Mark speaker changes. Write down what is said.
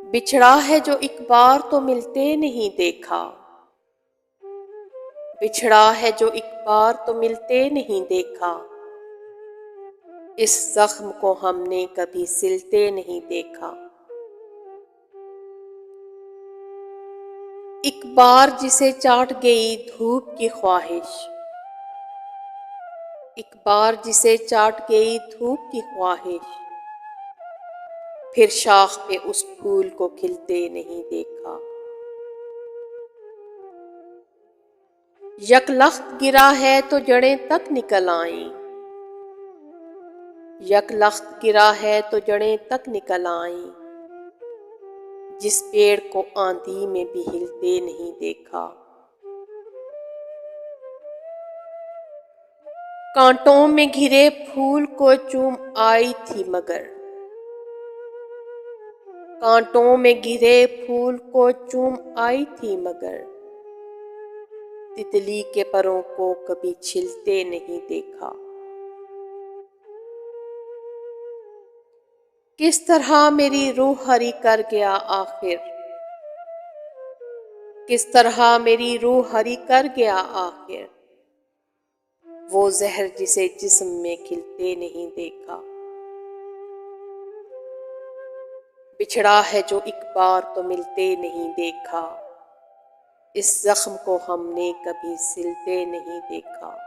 Speaker 1: बिछड़ा है जो एक बार तो मिलते नहीं देखा। बिछड़ा है जो एक बार तो मिलते नहीं देखा। इस जख्म को हमने कभी सिलते नहीं देखा। एक बार जिसे चाट गई धूप की ख्वाहिश। एक बार जिसे चाट गई धूप की ख्वाहिश। फिर शाख पे उस फूल को खिलते नहीं देखा। यकलख्त गिरा है तो जड़ें तक निकल आईं। यकलख्त गिरा है तो जड़ें तक निकल आईं। जिस पेड़ को आंधी में भी हिलते नहीं देखा। कांटों में घिरे फूल को चूम आई थी मगर। कांटों में घिरे फूल को चूम आई थी मगर। तितली के परों को कभी छिलते नहीं देखा। किस तरह मेरी रूह हरी कर गया आखिर। किस तरह मेरी रूह हरी कर गया आखिर। वो जहर जिसे जिस्म में खिलते नहीं देखा। बिछड़ा है जो एक बार तो मिलते नहीं देखा। इस जख्म को हमने कभी सिलते नहीं देखा।